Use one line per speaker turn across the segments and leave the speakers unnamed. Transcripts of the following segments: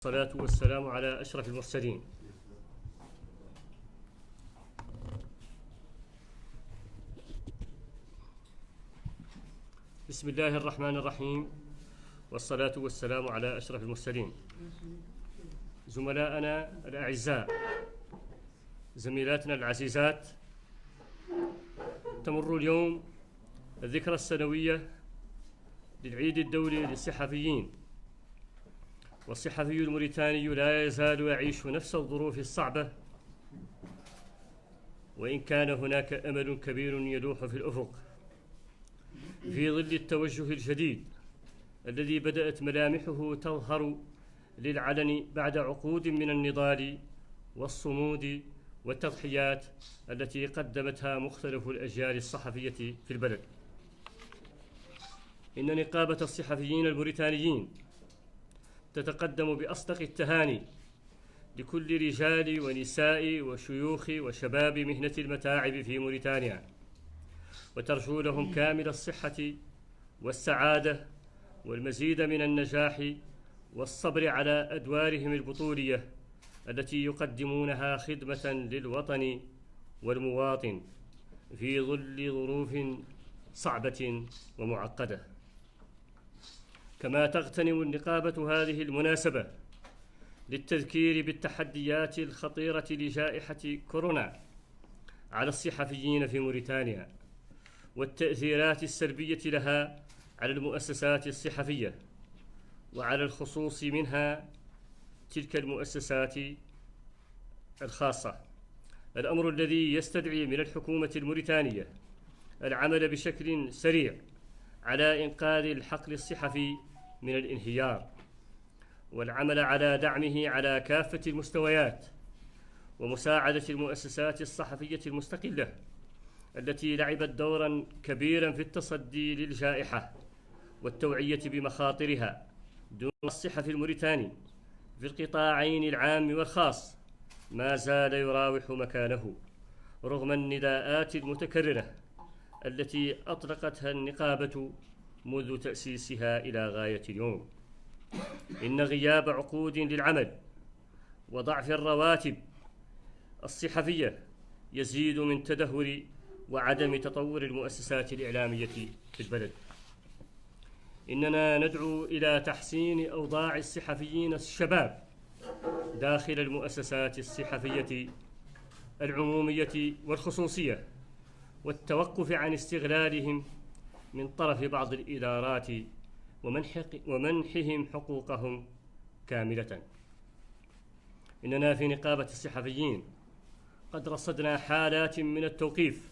والصلاة والسلام على أشرف المرسلين. بسم الله الرحمن الرحيم، والصلاة والسلام على أشرف المرسلين. زملائنا الأعزاء، زميلاتنا العزيزات، تمر اليوم الذكرى السنوية للعيد الدولي للصحفيين، والصحفي الموريتاني لا يزال يعيش نفس الظروف الصعبة، وإن كان هناك أمل كبير يلوح في الأفق في ظل التوجه الجديد الذي بدأت ملامحه تظهر للعلن بعد عقود من النضال والصمود والتضحيات التي قدمتها مختلف الأجيال الصحفية في البلد. إن نقابة الصحفيين الموريتانيين تتقدم بأصدق التهاني لكل رجال ونساء وشيوخ وشباب مهنة المتاعب في موريتانيا، وترجو لهم كامل الصحة والسعادة والمزيد من النجاح والصبر على أدوارهم البطولية التي يقدمونها خدمة للوطن والمواطن في ظل ظروف صعبة ومعقدة. كما تغتنم النقابة هذه المناسبة للتذكير بالتحديات الخطيرة لجائحة كورونا على الصحفيين في موريتانيا، والتأثيرات السلبية لها على المؤسسات الصحفية، وعلى الخصوص منها تلك المؤسسات الخاصة. الأمر الذي يستدعي من الحكومة الموريتانية العمل بشكل سريع على إنقاذ الحقل الصحفي من الانهيار، والعمل على دعمه على كافة المستويات، ومساعدة المؤسسات الصحفية المستقلة التي لعبت دورا كبيرا في التصدي للجائحة والتوعية بمخاطرها. دون الصحفي الموريتاني في القطاعين العام والخاص ما زال يراوح مكانه رغم النداءات المتكررة التي أطلقتها النقابة منذ تأسيسها إلى غاية اليوم. إن غياب عقود للعمل وضعف الرواتب الصحفية يزيد من تدهور وعدم تطور المؤسسات الإعلامية في البلد. إننا ندعو إلى تحسين أوضاع الصحفيين الشباب داخل المؤسسات الصحفية العمومية والخصوصية، والتوقف عن استغلالهم من طرف بعض الإدارات ومنحهم حقوقهم كاملة. إننا في نقابة الصحفيين قد رصدنا حالات من التوقيف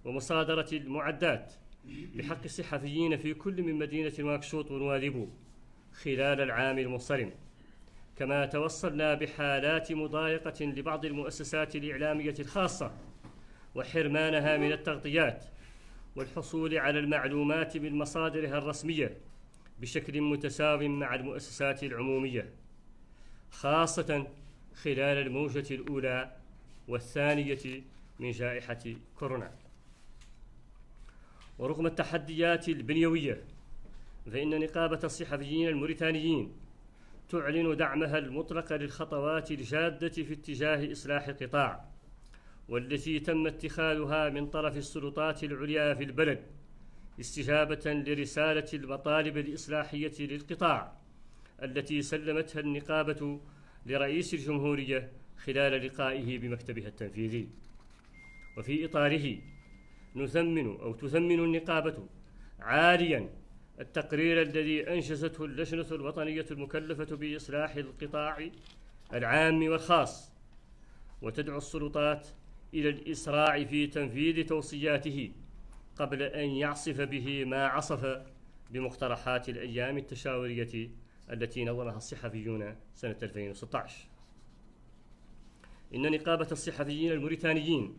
ومصادرة المعدات بحق الصحفيين في كل من مدينة نواكشوط ونواذيبو خلال العام المنصرم، كما توصلنا بحالات مضايقة لبعض المؤسسات الإعلامية الخاصة وحرمانها من التغطيات والحصول على المعلومات من مصادرها الرسمية بشكل متساو مع المؤسسات العمومية، خاصة خلال الموجة الأولى والثانية من جائحة كورونا. ورغم التحديات البنيوية، فإن نقابة الصحفيين الموريتانيين تعلن دعمها المطلق للخطوات الجادة في اتجاه إصلاح القطاع، والتي تم اتخاذها من طرف السلطات العليا في البلد استجابة لرسالة المطالب الإصلاحية للقطاع التي سلمتها النقابة لرئيس الجمهورية خلال لقائه بمكتبها التنفيذي. وفي إطاره تثمن النقابة عاليا التقرير الذي أنجزته اللجنة الوطنية المكلفة بإصلاح القطاع العام والخاص، وتدعو السلطات إلى الإسراع في تنفيذ توصياته قبل أن يعصف به ما عصف بمقترحات الأيام التشاورية التي نظمها الصحفيون سنة 2016. إن نقابة الصحفيين الموريتانيين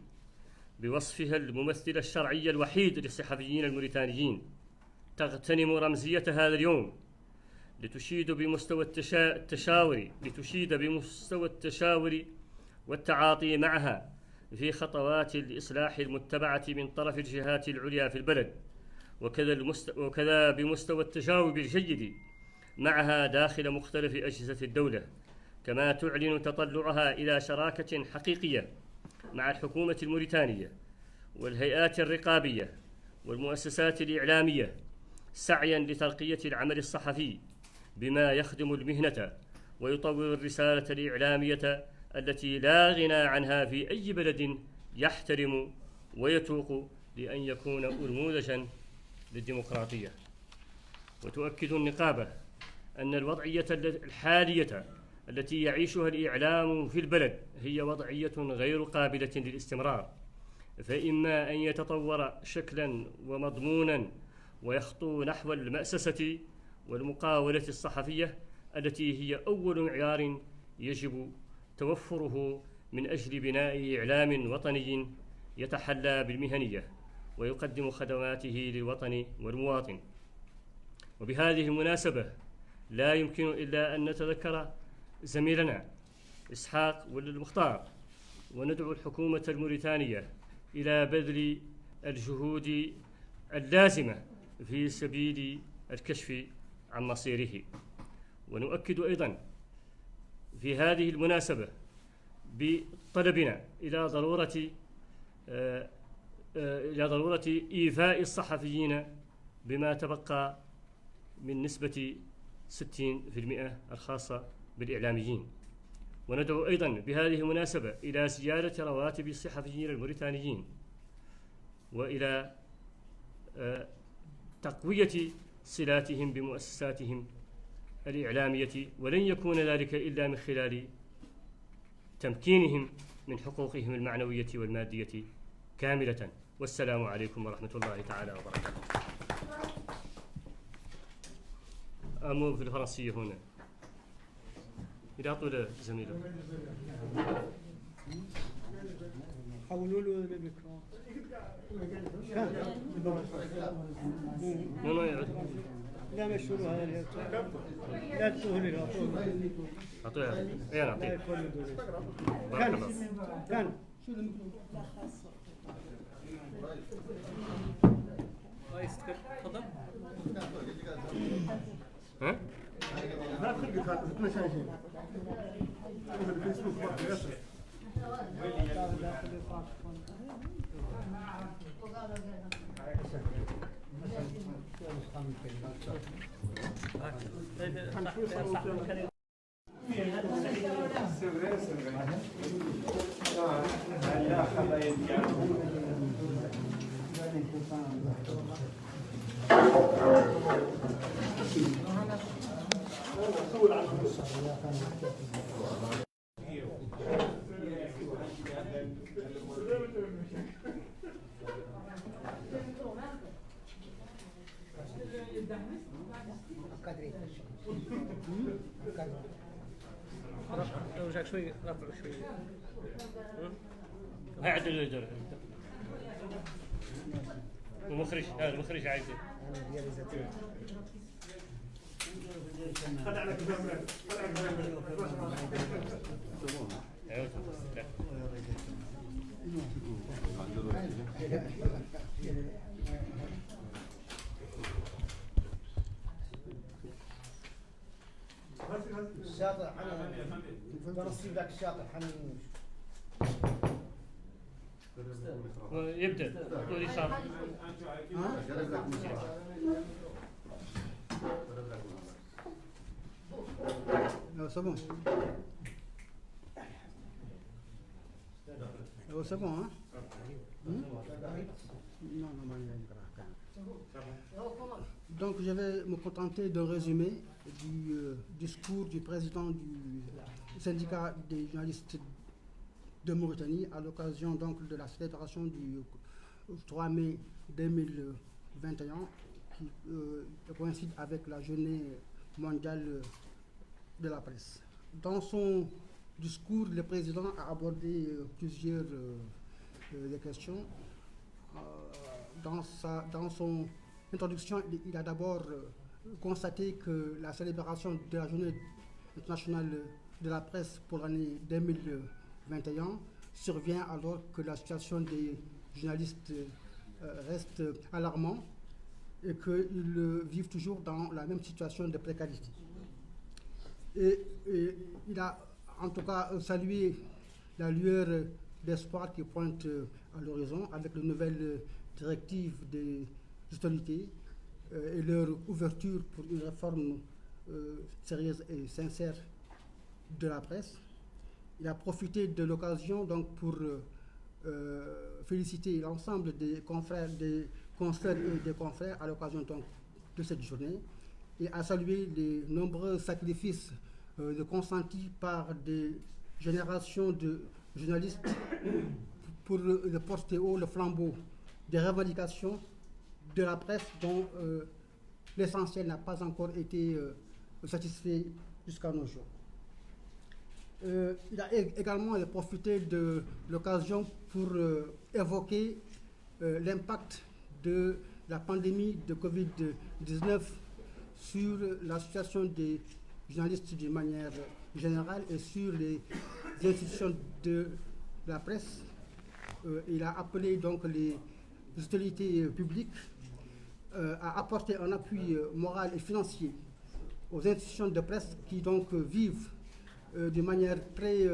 بوصفها الممثل الشرعي الوحيد للصحفيين الموريتانيين تغتنم رمزية هذا اليوم لتشيد بمستوى التشاور والتعاطي معها في خطوات الإصلاح المتبعة من طرف الجهات العليا في البلد، وكذا بمستوى التجاوب الجيد معها داخل مختلف أجهزة الدولة، كما تعلن تطلعها إلى شراكة حقيقية مع الحكومة الموريتانية والهيئات الرقابية والمؤسسات الإعلامية سعيا لترقية العمل الصحفي بما يخدم المهنة ويطور الرسالة الإعلامية التي لا غنى عنها في أي بلد يحترم ويتوق لأن يكون أنموذجا للديمقراطية. وتؤكد النقابة أن الوضعية الحالية التي يعيشها الإعلام في البلد هي وضعية غير قابلة للاستمرار، فإما أن يتطور شكلا ومضمونا ويخطو نحو المأسسة والمقاولة الصحفية التي هي أول معيار يجب توفره من أجل بناء إعلام وطني يتحلى بالمهنية ويقدم خدماته للوطن والمواطن. وبهذه المناسبة لا يمكن إلا أن نتذكر زميلنا إسحاق ولد المختار وندعو الحكومة الموريتانية إلى بذل الجهود اللازمة في سبيل الكشف عن مصيره. ونؤكد أيضا في هذه المناسبة بطلبنا إلى ضرورة إيفاء الصحفيين بما تبقى من نسبة 60% الخاصة بالإعلاميين. وندعو أيضا بهذه المناسبة إلى زيادة رواتب الصحفيين الموريتانيين وإلى تقوية صلاتهم بمؤسساتهم الإعلامية، ولن يكون ذلك إلا من خلال تمكينهم من حقوقهم المعنوية والمادية كاملة. والسلام عليكم ورحمة الله تعالى وبركاته. أمو في الفرنسية هنا إذا طول زميله
حولوا له الميكرو. لا مشوا له هذا لا تقول له
أعطيه إيه نعطيه
كان
تفضل.
ها؟
لا تخلي كانت مشاهير في الفيسبوك برضه يسر
رجعك شوي رفع شوي.
هاي عدل المخرج هذا المخرج عايز
الشاطئ حنان تنصيب ذاك الشاطئ حنان
يبدأ طول يسار.
C'est bon. C'est bon, hein? Non, donc je vais me contenter d'un résumé du discours du président du syndicat des journalistes de Mauritanie à l'occasion donc de la célébration du 3 mai 2021 qui coïncide avec la journée mondiale de la presse. Dans son discours, le président a abordé plusieurs des questions. Dans son introduction, il a d'abord constaté que la célébration de la journée internationale de la presse pour l'année 2021 survient alors que la situation des journalistes reste alarmante et qu'ils vivent toujours dans la même situation de précarité. Et il a en tout cas salué la lueur d'espoir qui pointe à l'horizon avec les nouvelles directives des autorités et leur ouverture pour une réforme sérieuse et sincère de la presse. Il a profité de l'occasion donc pour féliciter l'ensemble des confrères, des consoeurs et des confrères à l'occasion donc de cette journée et a salué les nombreux sacrifices consentis par des générations de journalistes pour porter haut le flambeau des revendications de la presse dont l'essentiel n'a pas encore été satisfait jusqu'à nos jours. Il a également profité de l'occasion pour évoquer l'impact de la pandémie de Covid-19 sur la situation des journalistes d'une manière générale et sur les institutions de la presse. Il a appelé donc les autorités publiques à apporter un appui moral et financier aux institutions de presse qui donc vivent de manière très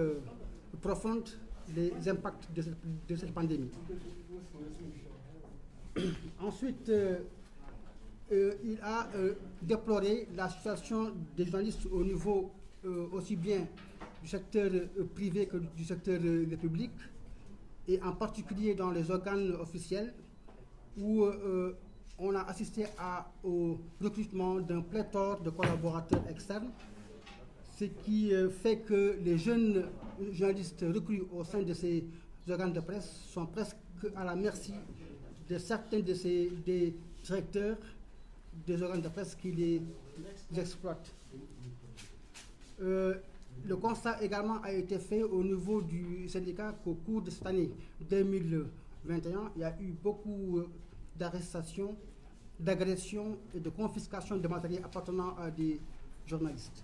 profonde les impacts de cette pandémie. Ensuite, il a déploré la situation des journalistes au niveau aussi bien du secteur privé que du secteur public, et en particulier dans les organes officiels où on a assisté au recrutement d'un pléthore de collaborateurs externes, ce qui fait que les jeunes journalistes recrutés au sein de ces organes de presse sont presque à la merci de certains des directeurs des organes de presse qui les exploitent. Le constat également a été fait au niveau du syndicat qu'au cours de cette année 2021, il y a eu beaucoup d'arrestations, d'agressions et de confiscations de matériel appartenant à des journalistes.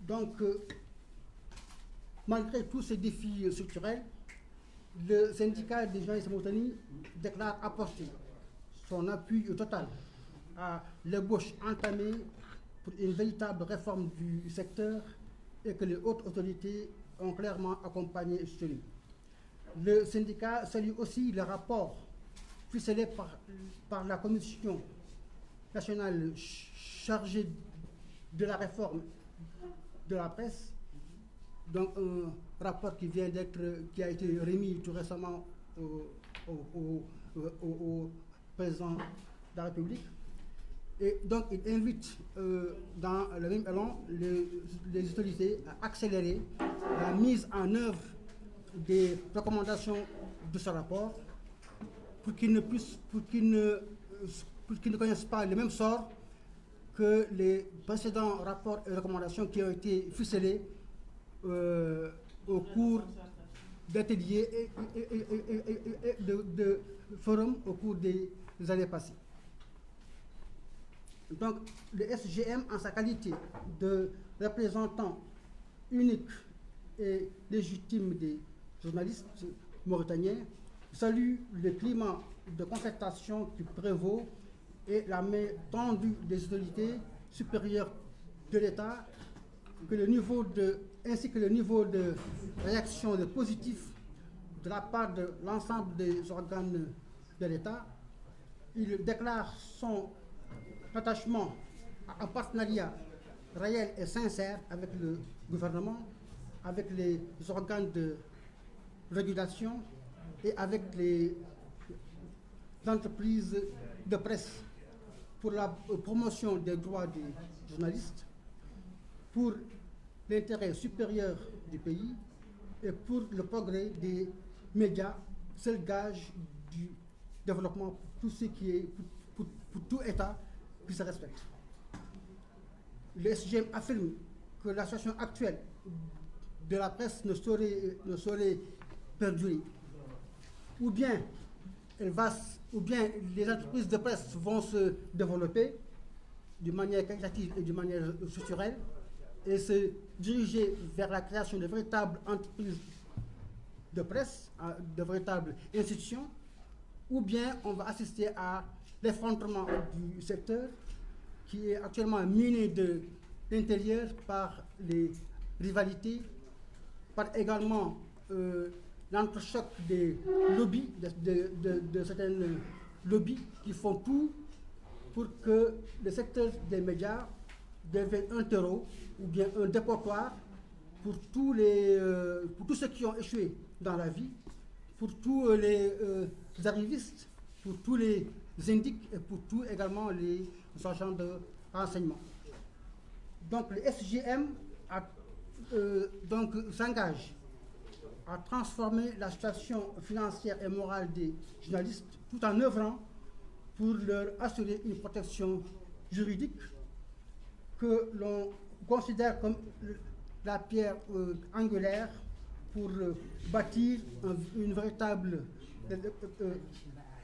Donc, malgré tous ces défis structurels, le syndicat des journalistes de Mauritanie déclare apporter son appui total à l'ébauche entamée pour une véritable réforme du secteur et que les hautes autorités ont clairement accompagné et soutenu. Le syndicat salue aussi le rapport ficelé par la Commission nationale chargée de la réforme de la presse, donc un rapport qui a été remis tout récemment au président de la République. Et donc il invite dans le même élan les autorités à accélérer la mise en œuvre des recommandations de ce rapport pour qu'ils ne connaissent pas le même sort que les précédents rapports et recommandations qui ont été ficelés au cours d'ateliers et de forums au cours des années passées. Donc, le SGM, en sa qualité de représentant unique et légitime des journalistes mauritaniens, salue le climat de concertation qui prévaut et la main tendue des autorités supérieures de l'État, ainsi que le niveau de réaction positif de la part de l'ensemble des organes de l'État. Il déclare son attachement à un partenariat réel et sincère avec le gouvernement, avec les organes de régulation et avec les entreprises de presse pour la promotion des droits des journalistes, pour l'intérêt supérieur du pays et pour le progrès des médias, seul gage du développement pour tout ce qui est, pour tout État qui se respecte. Le SGM affirme que la situation actuelle de la presse ne saurait perdurer. Ou bien les entreprises de presse vont se développer d'une manière qualitative et d'une manière structurelle et se diriger vers la création de véritables entreprises de presse, de véritables institutions, ou bien on va assister à l'effondrement du secteur qui est actuellement miné de l'intérieur par les rivalités, par également l'entrechoc des lobbies, de certaines lobbies qui font tout pour que le secteur des médias devienne un terreau ou bien un dépotoir pour tous ceux qui ont échoué dans la vie, pour tous les arrivistes, pour tous les indiques et pour tous également les agents de renseignement. Donc le SGM s'engage à transformer la situation financière et morale des journalistes tout en œuvrant pour leur assurer une protection juridique que l'on considère comme la pierre angulaire pour bâtir une véritable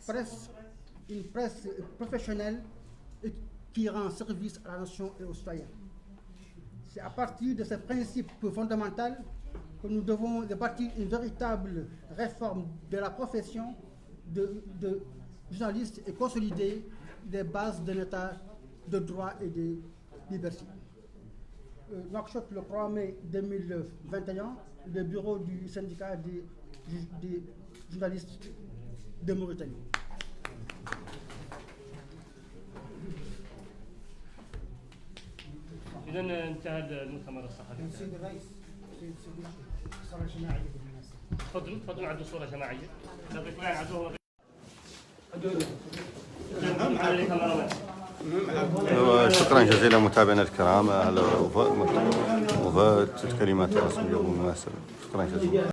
presse, une presse professionnelle et qui rend service à la nation et aux citoyens. C'est à partir de ce principe fondamental que nous devons bâtir une véritable réforme de la profession de journaliste et consolider les bases d'un état de droit et de liberté. Nouakchott, le 3 mai 2021, le bureau du syndicat des journalistes de Mauritanie.
إذا انتهى المؤتمر الصحفي.
سيد الرئيس سيدي صورة جماعية بالمناسبة.
تفضلوا عدوا صورة جماعية. نعطيكم عدوها.
شكرا جزيلا متابعينا الكرام على وفاء الكلمات الرسمية بالمناسبة. شكرا جزيلا.